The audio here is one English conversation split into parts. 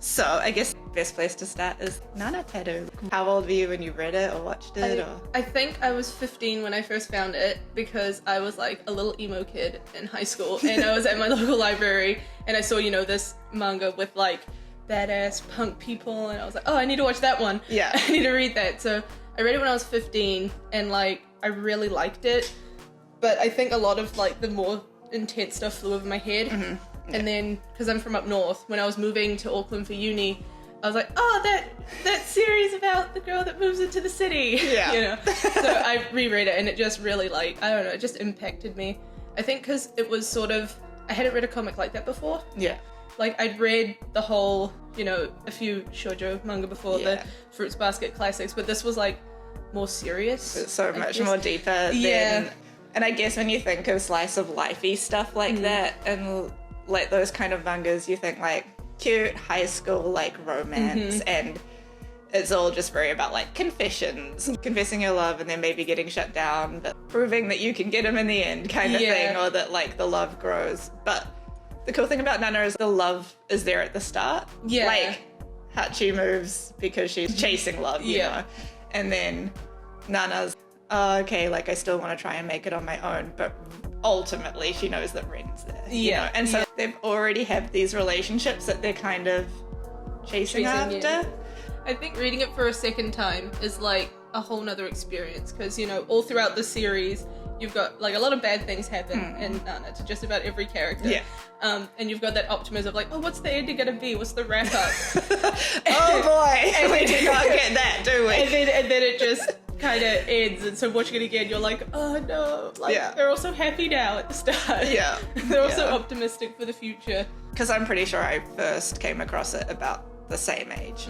So I guess the best place to start is Nana Tattoo. How old were you when you read it or watched it? I think I was 15 when I first found it because I was like a little emo kid in high school and I was at my local library and I saw, this manga with like badass punk people and I was like, oh, I need to watch that one. Yeah. I need to read that. So I read it when I was 15 and like I really liked it. But I think a lot of like the more intense stuff flew over my head. Mm-hmm. Yeah. And then, because I'm from up north, when I was moving to Auckland for uni, I was like, oh, that series about the girl that moves into the city. Yeah. So I reread it and it just really like, I don't know, it just impacted me. I think because it was sort of, I hadn't read a comic like that before. Yeah. Like I'd read the whole, a few Shoujo manga before, the Fruits Basket classics, but this was like more serious. It's so much more deeper than, and I guess when you think of slice of life-y stuff like that and like those kind of mangas, you think like cute high school like romance and it's all just very about like confessions, confessing your love and then maybe getting shut down but proving that you can get him in the end kind of thing, or that like the love grows. But the cool thing about Nana is the love is there at the start. Like Hachi moves because she's chasing love, you know, and then Nana's okay, like I still want to try and make it on my own, but ultimately she knows that Ren's there. You know? And so they've already had these relationships that they're kind of chasing after. Yeah. I think reading it for a second time is like a whole nother experience because, all throughout the series, you've got like a lot of bad things happen in Nana to just about every character. Yeah. And you've got that optimism of like, oh, what's the ending gonna be? What's the wrap up? Oh boy, and we do not get that, do we? And then it just kind of ends, and so watching it again, you're like, oh no, like they're also happy now at the start. Yeah. They're also optimistic for the future. Because I'm pretty sure I first came across it about the same age.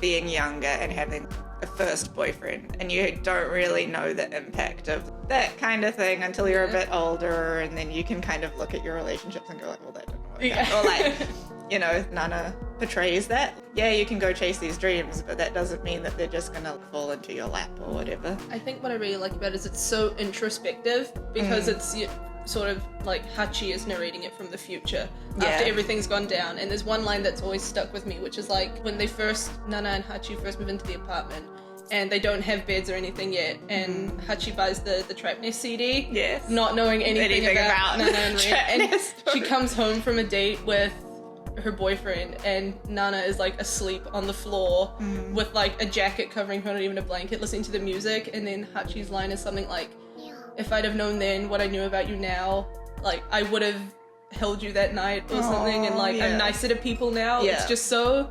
Being younger and having a first boyfriend, and you don't really know the impact of that kind of thing until you're a bit older, and then you can kind of look at your relationships and go like, well, that didn't work out. Or like, Nana portrays that. Yeah, you can go chase these dreams, but that doesn't mean that they're just gonna fall into your lap or whatever. I think what I really like about it is it's so introspective because it's sort of like Hachi is narrating it from the future after everything's gone down. And there's one line that's always stuck with me, which is like when Nana and Hachi first move into the apartment and they don't have beds or anything yet, and Hachi buys the Trap Nest CD, not knowing anything about Nana and Ren, and she comes home from a date with her boyfriend and Nana is like asleep on the floor with like a jacket covering her, not even a blanket, listening to the music, and then Hachi's line is something like, if I'd have known then what I knew about you now, like I would have held you that night or something, and like I'm nicer to people now. It's just so,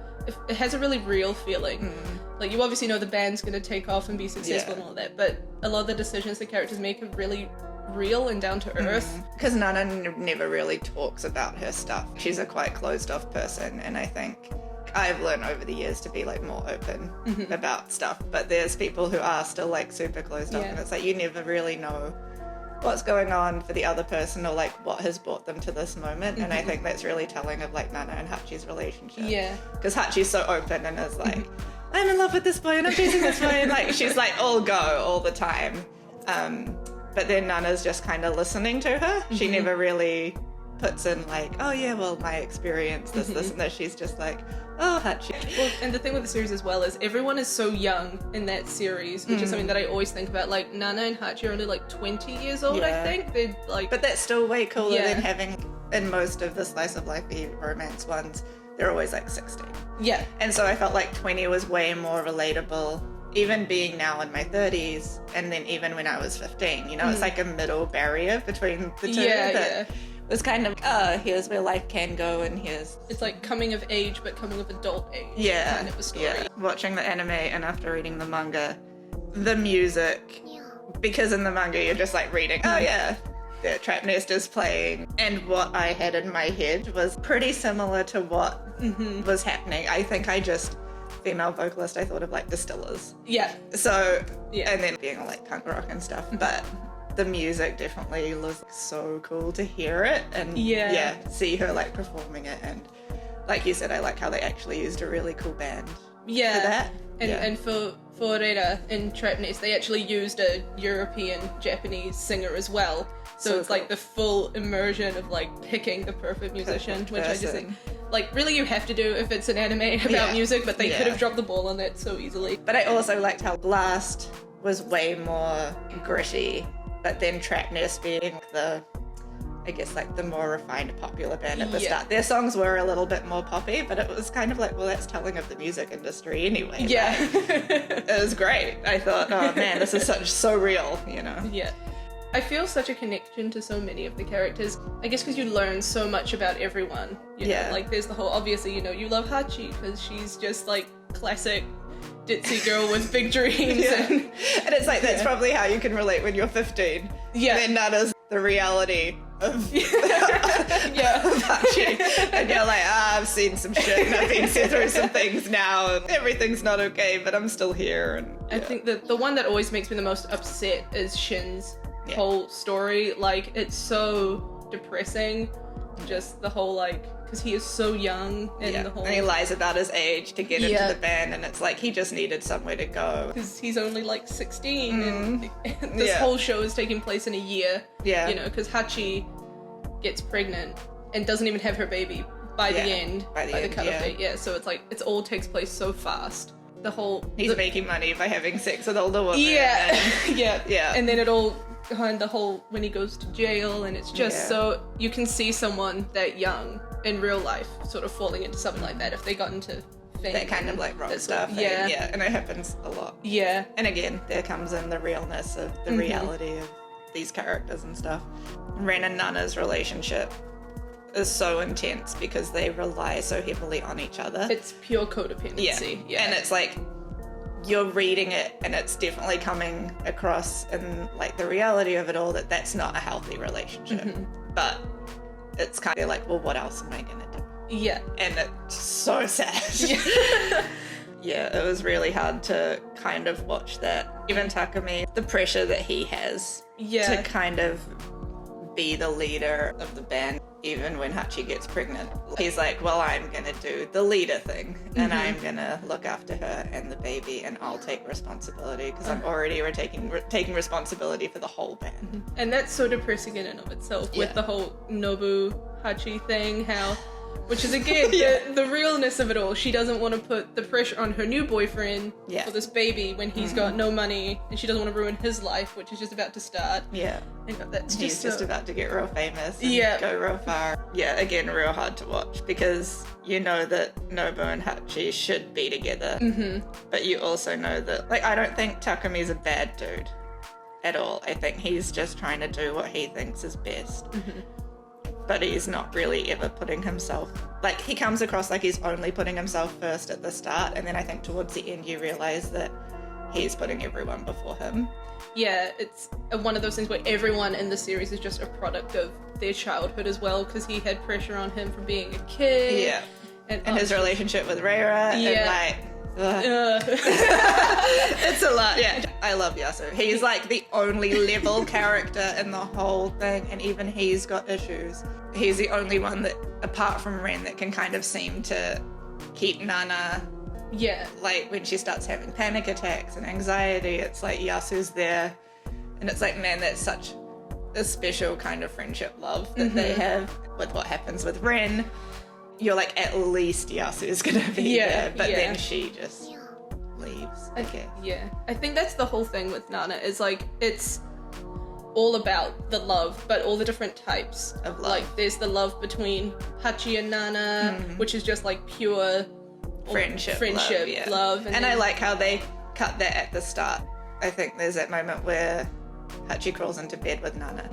it has a really real feeling. Like you obviously know the band's gonna take off and be successful and all that, but a lot of the decisions the characters make are really real and down to earth. Because Nana never really talks about her stuff. She's a quite closed off person, and I think I've learned over the years to be like more open about stuff, but there's people who are still like super closed off, and it's like you never really know what's going on for the other person or like what has brought them to this moment. And I think that's really telling of like Nana and Hachi's relationship. Because Hachi's so open and is like, I'm in love with this boy and I'm chasing this boy, and like she's like all go all the time. But then Nana's just kind of listening to her. She never really puts in like, oh yeah, well my experience, this and this. She's just like, oh, Hachi. Well, and the thing with the series as well is everyone is so young in that series, which is something that I always think about. Like Nana and Hachi are only like 20 years old, I think. They're like, but that's still way cooler than having in most of the slice of life romance ones. They're always like 16. Yeah. And so I felt like 20 was way more relatable. Even being now in my 30s, and then even when I was 15, it's like a middle barrier between the two. It was kind of, here's where life can go, and here's... It's like coming of age, but coming of adult age kind of a story. Watching the anime and after reading the manga, the music, because in the manga you're just like reading, the Trap Nest is playing, and what I had in my head was pretty similar to what was happening. I think female vocalist, I thought of like Distillers. So, and then being like punk rock and stuff, but the music definitely was so cool to hear it and see her like performing it. And like you said, I like how they actually used a really cool band for that. And for Rera in Trap Nest, they actually used a European Japanese singer as well. So it's cool. Like the full immersion of like picking the perfect musician, which I just think like, really you have to do if it's an anime about music, but they could have dropped the ball on that so easily. But I also liked how Blast was way more gritty, but then Track Nurse being the, I guess, like the more refined popular band at the start. Their songs were a little bit more poppy, but it was kind of like, well, that's telling of the music industry anyway. Yeah. It was great. I thought, oh man, this is so real, you know? Yeah. I feel such a connection to so many of the characters. I guess because you learn so much about everyone. You know? Like, there's the whole, obviously, you know, you love Hachi because she's just like classic ditzy girl with big dreams. And it's like, that's probably how you can relate when you're 15. Yeah. And then Nana's the reality of Hachi. And you're like, I've seen some shit and I've been through some things now and everything's not okay, but I'm still here. And I think that the one that always makes me the most upset is Shin's whole story. Like, it's so depressing. Just the whole, like, because he is so young and the whole... And he lies about his age to get into the band, and it's like he just needed somewhere to go. Because he's only like 16 and this whole show is taking place in a year. Yeah. You know, because Hachi gets pregnant and doesn't even have her baby by the end, by the cutoff date. Yeah, so it's like, it all takes place so fast. The whole... He's making money by having sex with older women. Yeah. Yeah. And then it all... behind the whole when he goes to jail, and it's just so you can see someone that young in real life sort of falling into something like that if they got into fame. That kind of like rock stuff. And it happens a lot. Yeah. And again, there comes in the realness of the reality of these characters and stuff. Ren and Nana's relationship is so intense because they rely so heavily on each other. It's pure codependency. Yeah. And it's like you're reading it and it's definitely coming across in like the reality of it all that that's not a healthy relationship. But it's kind of like, well, what else am I gonna do? Yeah. And it's so sad. Yeah, it was really hard to kind of watch that. Even Takumi, the pressure that he has to kind of be the leader of the band. Even when Hachi gets pregnant, he's like, well, I'm going to do the leader thing and I'm going to look after her and the baby and I'll take responsibility because I'm already taking responsibility for the whole band. And that's so depressing in and of itself with the whole Nobu Hachi thing, which is again the realness of it all. She doesn't want to put the pressure on her new boyfriend for this baby when he's got no money, and she doesn't want to ruin his life, which is just about to start. And that's he's just about to get real famous and go real far. Yeah, again, real hard to watch because you know that Nobu and Hachi should be together, but you also know that, like, I don't think Takumi's a bad dude at all. I think he's just trying to do what he thinks is best. But he's not really ever putting himself... Like, he comes across like he's only putting himself first at the start, and then I think towards the end you realise that he's putting everyone before him. Yeah, it's one of those things where everyone in the series is just a product of their childhood as well, because he had pressure on him from being a kid. Yeah. And his relationship with Reira, and like... It's a lot. Yeah, I love Yasu. He's like the only level character in the whole thing, and even he's got issues. He's the only one that, apart from Ren, that can kind of seem to keep Nana. Yeah, like when she starts having panic attacks and anxiety, it's like Yasu's there, and it's like, man, that's such a special kind of friendship love that they have. With what happens with Ren, you're like, at least Yasu's gonna be there, but then she just leaves. Okay. Yeah. I think that's the whole thing with Nana, is like, it's all about the love, but all the different types of love. Like, there's the love between Hachi and Nana, which is just like pure friendship love. And I like how they cut that at the start. I think there's that moment where Hachi crawls into bed with Nana.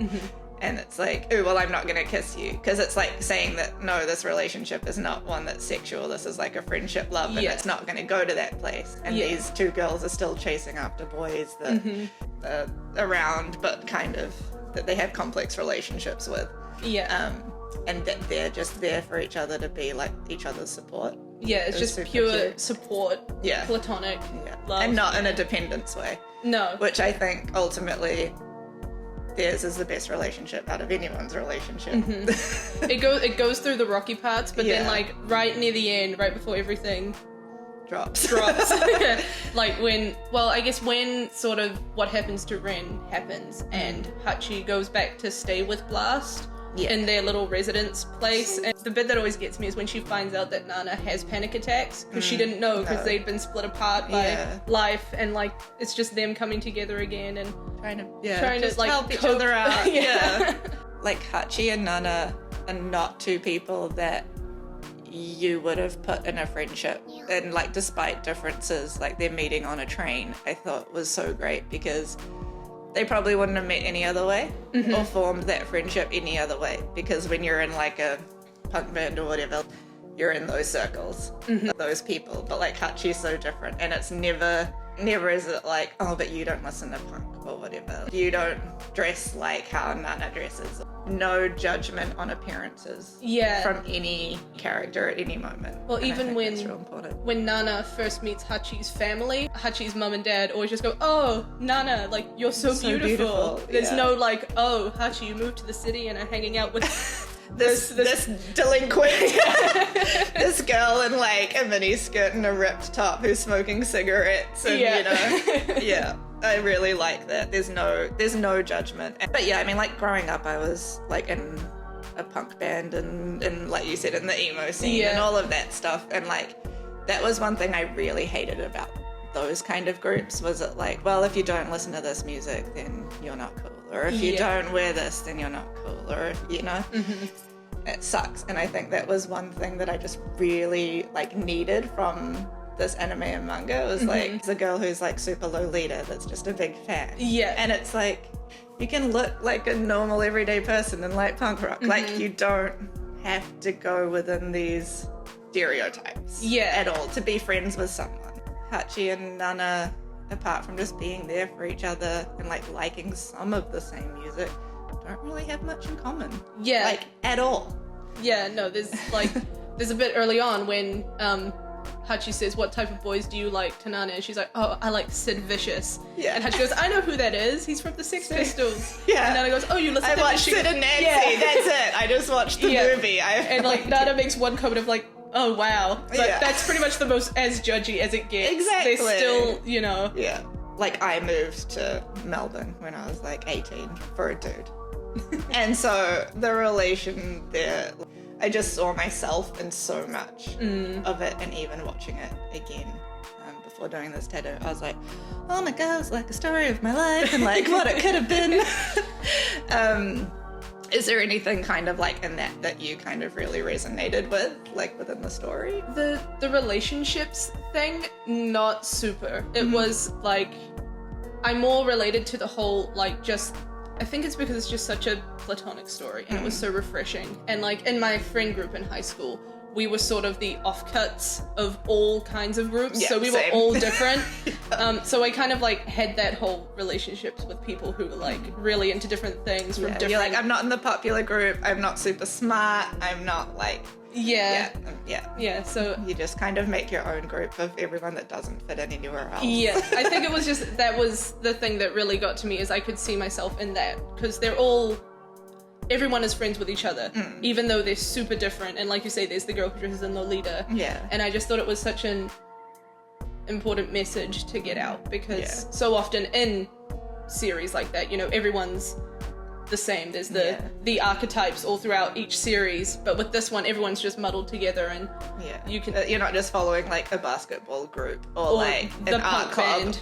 And it's like, oh, well, I'm not going to kiss you. Because it's like saying that, no, this relationship is not one that's sexual. This is like a friendship love, and it's not going to go to that place. And these two girls are still chasing after boys that are around, but kind of, that they have complex relationships with. And that they're just there for each other to be like each other's support. Yeah, it's just pure support, platonic love. And not in a dependence way. No. Which I think ultimately... theirs is the best relationship out of anyone's relationship. It goes through the rocky parts, but then like right near the end, right before everything drops. Like when sort of what happens to Ren happens, and Hachi goes back to stay with Blast. in their little residence place. And the bit that always gets me is when she finds out that Nana has panic attacks, because she didn't know, because they'd been split apart by life, and like it's just them coming together again and trying to like help each other out. Like Hachi and Nana are not two people that you would have put in a friendship, and like despite differences, like their meeting on a train I thought was so great, because they probably wouldn't have met any other way or formed that friendship any other way, because when you're in like a punk band or whatever, you're in those circles, those people. But like Hachi's so different, and it's never is it like, oh, but you don't listen to punk or whatever. You don't dress like how Nana dresses. No judgment on appearances from any character at any moment. Well, and even when Nana first meets Hachi's family, Hachi's mum and dad always just go, oh, Nana, like, you're so beautiful. There's no like, oh, Hachi, you moved to the city and are hanging out with this delinquent, this girl in like a mini skirt and a ripped top who's smoking cigarettes, and you know, I really like that. There's no judgment. But yeah, I mean, like growing up, I was like in a punk band and like you said, in the emo scene and all of that stuff, and like that was one thing I really hated about those kind of groups, was it like, well, if you don't listen to this music, then you're not cool, or if you don't wear this, then you're not cool, or if, you know, it sucks. And I think that was one thing that I just really like needed from this anime and manga. It was like the girl who's like super Lolita that's just a big fan, and it's like you can look like a normal everyday person and like punk rock, like you don't have to go within these stereotypes at all to be friends with someone. Hachi and Nana, apart from just being there for each other and like liking some of the same music, don't really have much in common. Like at all. No, there's like there's a bit early on when Hachi says, what type of boys do you like to Nana? And she's like, oh, I like Sid Vicious. And Hachi goes, I know who that is. He's from the Sex Pistols. And Nana goes, oh, you listen to watched Sid and Nancy. That's it. I just watched the movie. And like Nana makes one comment of like, oh wow, but that's pretty much the most as judgy as it gets. Exactly. They still, you know. Like I moved to Melbourne when I was like 18 for a dude. And so the relation there, I just saw myself in so much of it, and even watching it again before doing this tattoo, I was like, oh my god, it's like a story of my life and like what it could have been. Is there anything kind of like in that you kind of really resonated with, like within the story? The relationships thing, not super. It was like, I more related to the whole, like, just, I think it's because it's just such a platonic story, and it was so refreshing. And like in my friend group in high school, we were sort of the offcuts of all kinds of groups, so we were all different. So I kind of like had that whole relationships with people who were like really into different things from different. You're like, I'm not in the popular group. I'm not super smart. I'm not like. So you just kind of make your own group of everyone that doesn't fit in anywhere else. I think it was just that was the thing that really got to me, is I could see myself in that, because everyone is friends with each other, even though they're super different. And like you say, there's the girl who dresses in Lolita. And I just thought it was such an important message to get out, because so often in series like that, you know, everyone's the same. There's the archetypes all throughout each series, but with this one, everyone's just muddled together, and you can you're not just following like a basketball group or like an art club. Band.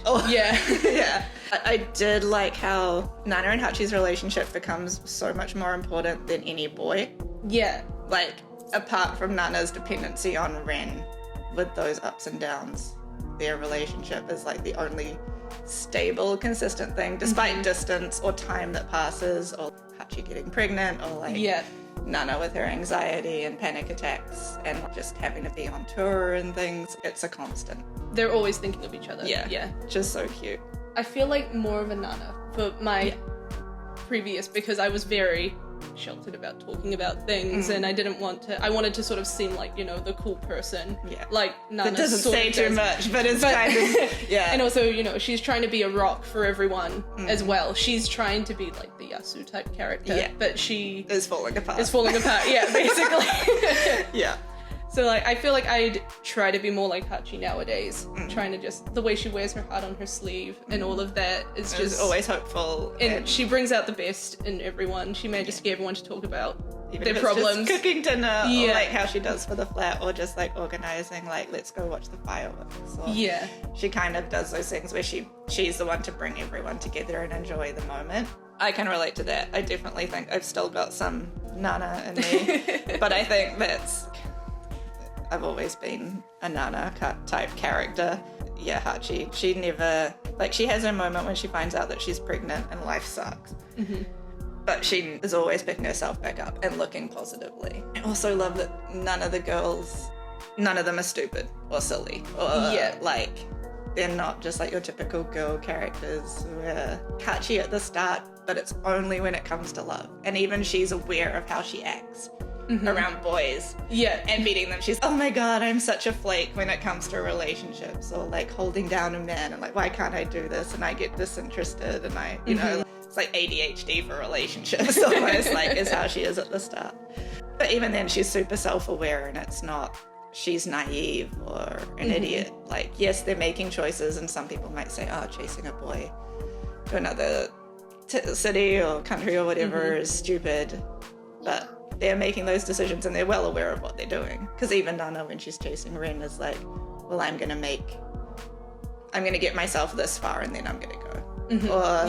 I did like how Nana and Hachi's relationship becomes so much more important than any boy. Like apart from Nana's dependency on Ren with those ups and downs, their relationship is like the only stable, consistent thing, despite distance or time that passes, or Hachi getting pregnant, or like Nana with her anxiety and panic attacks and just having to be on tour and things. It's a constant. They're always thinking of each other. Just so cute. I feel like more of a Nana for my previous, because I was very sheltered about talking about things, and I wanted to sort of seem like, you know, the cool person. Like Nana. That doesn't say too much, but it's kind of, And also, you know, she's trying to be a rock for everyone as well. She's trying to be like the Yasu type character, but she is falling apart. basically. So, like, I feel like I'd try to be more like Hachi nowadays. Trying to just, the way she wears her heart on her sleeve and all of that is just... always hopeful. And she brings out the best in everyone. She manages to get everyone to talk about even their if it's problems. just cooking dinner, or like how she does for the flat, or just like organizing, like, let's go watch the fireworks. Or she kind of does those things where she's the one to bring everyone together and enjoy the moment. I can relate to that. I definitely think I've still got some Nana in me, but I think I've always been a Nana type character. Yeah, Hachi. She never, like, she has her moment when she finds out that she's pregnant and life sucks. But she is always picking herself back up and looking positively. I also love that none of them are stupid or silly. Or, like, they're not just like your typical girl characters where Hachi at the start, but it's only when it comes to love. And even she's aware of how she acts. Around boys and meeting them. She's, oh my god, I'm such a flake when it comes to relationships, or like holding down a man and like, why can't I do this, and I get disinterested, and I, you know, it's like ADHD for relationships almost, like, is how she is at the start. But even then she's super self-aware, and it's not she's naive or an idiot. Like, yes, they're making choices, and some people might say, oh, chasing a boy to another city or country or whatever is stupid, but they're making those decisions and they're well aware of what they're doing. Because even Nana, when she's chasing Ren, is like, well, I'm going to get myself this far and then I'm going to go. Or,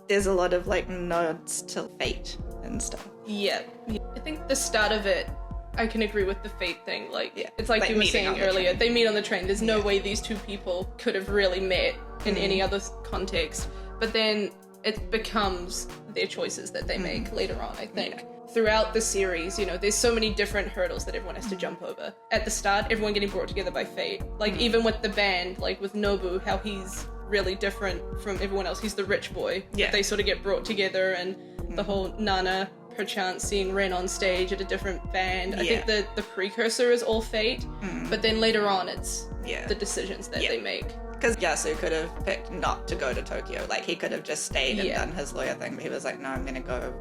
there's a lot of like nods to fate and stuff. I think the start of it, I can agree with the fate thing. Like, it's like you were saying earlier, they meet on the train. There's no way these two people could have really met in any other context. But then it becomes their choices that they make later on, I think. Throughout the series, you know, there's so many different hurdles that everyone has to jump over. At the start, everyone getting brought together by fate. Like, even with the band, like with Nobu, how he's really different from everyone else. He's the rich boy. They sort of get brought together, and the whole Nana, perchance seeing Ren on stage at a different band. I think the precursor is all fate, but then later on it's the decisions that they make. Because Yasu could have picked not to go to Tokyo. Like, he could have just stayed and done his lawyer thing, but he was like, no, I'm going to go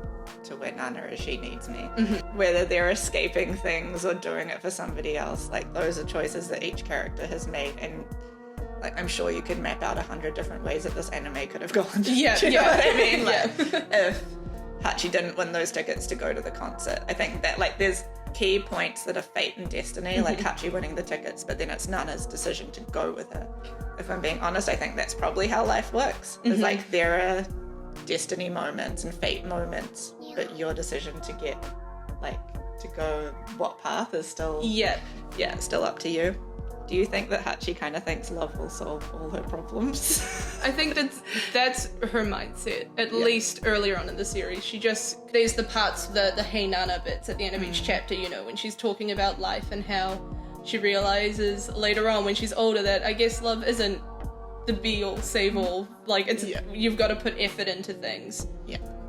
to where Nana is, she needs me. Whether they're escaping things or doing it for somebody else, like, those are choices that each character has made, and like, I'm sure you could map out 100 different ways that this anime could have gone. Do you know what I mean? Like, if Hachi didn't win those tickets to go to the concert, I think that, like, there's key points that are fate and destiny, like Hachi winning the tickets, but then it's Nana's decision to go with it. If I'm being honest, I think that's probably how life works. It's like, there are destiny moments and fate moments, but your decision to get, like, to go what path is still still up to you. Do you think that Hachi kind of thinks love will solve all her problems? I think that's her mindset, at least earlier on in the series. There's the parts, the Hey Nana bits at the end of each chapter, you know, when she's talking about life and how she realizes later on when she's older that I guess love isn't the be-all, save-all. Like, it's you've got to put effort into things.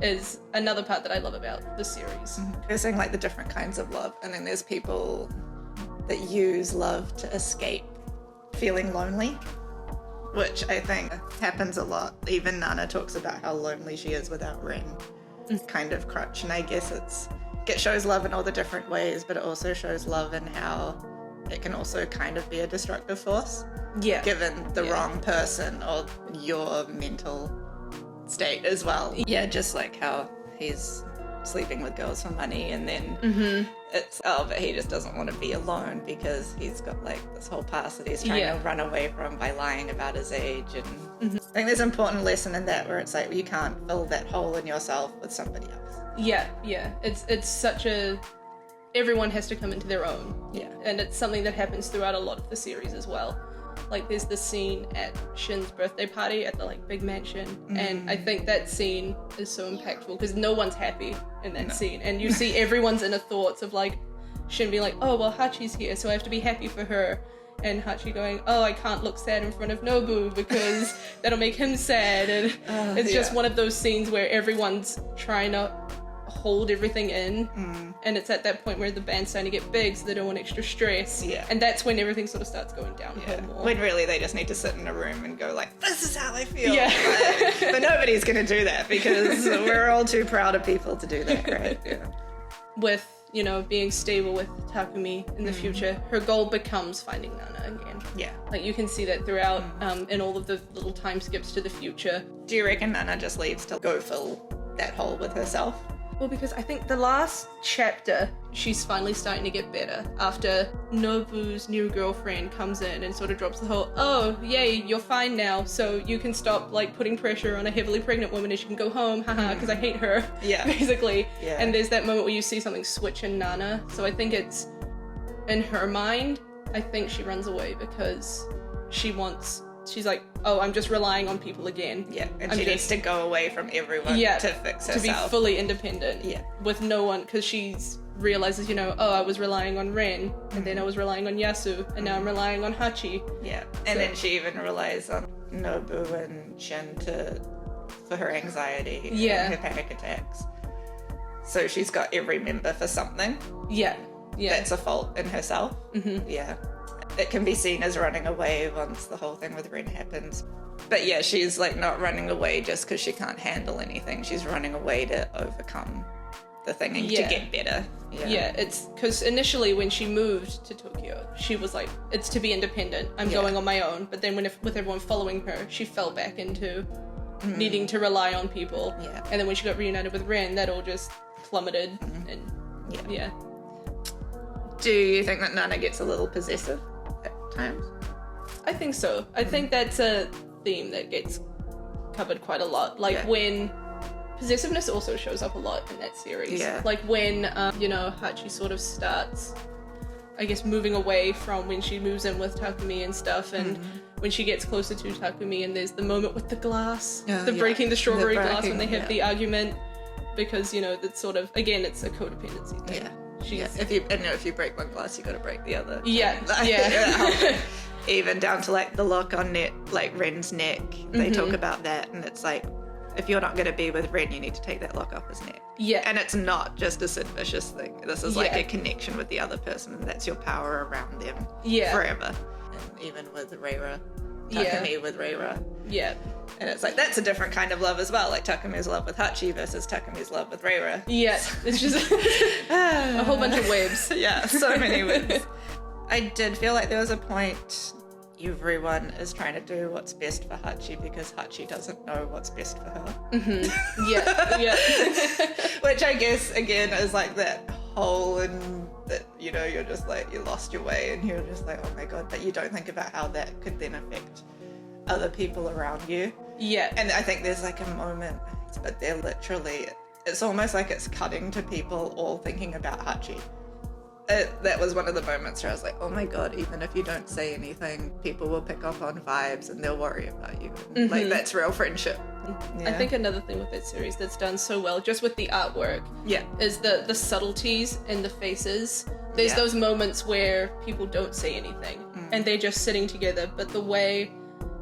Is another part that I love about the series. They're saying, like, the different kinds of love, and then there's people that use love to escape feeling lonely, which I think happens a lot. Even Nana talks about how lonely she is without Ren. Kind of crutch, and I guess it shows love in all the different ways, but it also shows love in how it can also kind of be a destructive force. Given the wrong person or your mental state as well. Just like how he's sleeping with girls for money, and then it's, but he just doesn't want to be alone because he's got, like, this whole past that he's trying to run away from by lying about his age. And I think there's an important lesson in that, where it's like, you can't fill that hole in yourself with somebody else. It's such a, everyone has to come into their own. And it's something that happens throughout a lot of the series as well. Like, there's this scene at Shin's birthday party at the, like, big mansion, and I think that scene is so impactful because no one's happy in that scene, and you see everyone's inner thoughts of, like, Shin being like, oh, well, Hachi's here, so I have to be happy for her, and Hachi going, oh, I can't look sad in front of Nobu because that'll make him sad, and it's just one of those scenes where everyone's trying to hold everything in, and it's at that point where the band's starting to get big, so they don't want extra stress, and that's when everything sort of starts going downhill more. When really they just need to sit in a room and go, like, this is how I feel. But nobody's going to do that because we're all too proud of people to do that, right? With you know, being stable with Takumi in the future, her goal becomes finding Nana again. Yeah. Like, you can see that throughout in all of the little time skips to the future. Do you reckon Nana just leaves to go fill that hole with herself? Well, because I think the last chapter, she's finally starting to get better after Nobu's new girlfriend comes in and sort of drops the whole, oh, yay, you're fine now, so you can stop, like, putting pressure on a heavily pregnant woman and she can go home, haha, because I hate her, basically. Yeah. And there's that moment where you see something switch in Nana, so I think it's, in her mind, I think she runs away because she's like, oh, I'm just relying on people again. Yeah, and she needs to go away from everyone to fix herself. To be fully independent. Yeah. With no one, because she realizes, you know, oh, I was relying on Ren, and then I was relying on Yasu, and now I'm relying on Hachi. Yeah, and then she even relies on Nobu and Shin for her anxiety and her panic attacks. So she's got every member for something. Yeah. That's a fault in herself. Mm-hmm. Yeah. It can be seen as running away once the whole thing with Ren happens. But yeah, she's like not running away just because she can't handle anything. She's running away to overcome the thing and to get better. Yeah, it's because initially when she moved to Tokyo, she was like, it's to be independent. I'm going on my own. But then with everyone following her, she fell back into needing to rely on people. Yeah. And then when she got reunited with Ren, that all just plummeted. And yeah. Do you think that Nana gets a little possessive at times? I think so. I think that's a theme that gets covered quite a lot. Like when possessiveness also shows up a lot in that series. Yeah. Like when, you know, Hachi sort of starts, I guess, moving away from when she moves in with Takumi and stuff, and when she gets closer to Takumi, and there's the moment with the glass, breaking the strawberry glass when they have the argument, because, you know, that's sort of, again, it's a codependency thing. Yeah. If you break one glass, you got to break the other. Yeah. Even down to like the lock on Ren's neck. They talk about that, and it's like, if you're not going to be with Ren, you need to take that lock off his neck. Yeah. And it's not just a Sid Vicious thing. This is like a connection with the other person, and that's your power around them forever. And even with Reira, Takumi with Reira. Yeah. And it's like, that's a different kind of love as well. Like Takumi's love with Hachi versus Takumi's love with Reira. Yeah. It's just a whole bunch of webs. Yeah, so many webs. I did feel like there was a point everyone is trying to do what's best for Hachi because Hachi doesn't know what's best for her. Yeah. Which I guess, again, is like that hole in that, you know, you're just like, you lost your way and you're just like, oh my god, but you don't think about how that could then affect other people around you. Yeah. And I think there's like a moment, but they're literally, it's almost like it's cutting to people all thinking about Hachi. That was one of the moments where I was like, oh my god, even if you don't say anything, people will pick up on vibes and they'll worry about you. Like, that's real friendship. Yeah. I think another thing with that series that's done so well, just with the artwork, is the subtleties in the faces. There's those moments where people don't say anything and they're just sitting together, but the way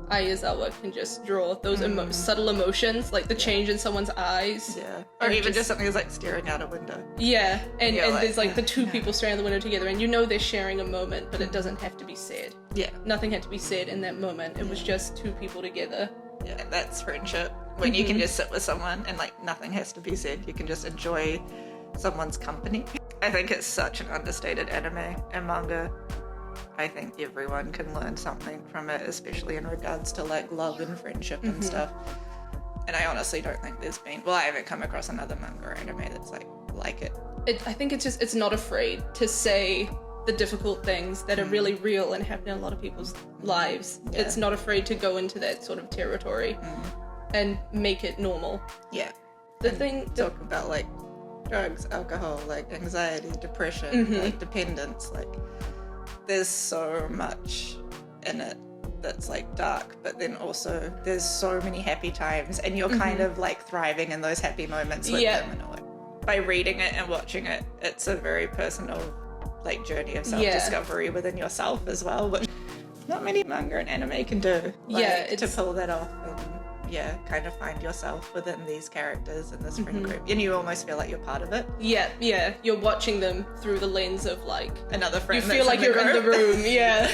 Ayazawa can just draw those subtle emotions, like the change in someone's eyes. Yeah. Or even just something that's like staring out a window. Yeah. And there's like the two people staring out the window together and you know they're sharing a moment, but it doesn't have to be said. Yeah. Nothing had to be said in that moment. It was just two people together. Yeah, that's friendship. When you can just sit with someone and like nothing has to be said. You can just enjoy someone's company. I think it's such an understated anime and manga. I think everyone can learn something from it, especially in regards to like love and friendship and stuff. And I honestly don't think there's been, well, I haven't come across another manga or anime that's like it. I think it's not afraid to say the difficult things that are really real and happen in a lot of people's lives. Yeah. It's not afraid to go into that sort of territory and make it normal. Yeah. Talk about like drugs, alcohol, like anxiety, depression, like dependence, like there's so much in it that's like dark, but then also there's so many happy times and you're kind of like thriving in those happy moments with them in a way. By reading it and watching it, it's a very personal like journey of self-discovery within yourself as well, which not many manga and anime can do. Like, to pull that off and kind of find yourself within these characters and this friend group, and you almost feel like you're part of it. Yeah, you're watching them through the lens of like another friend. You feel like you're in the room. Yeah.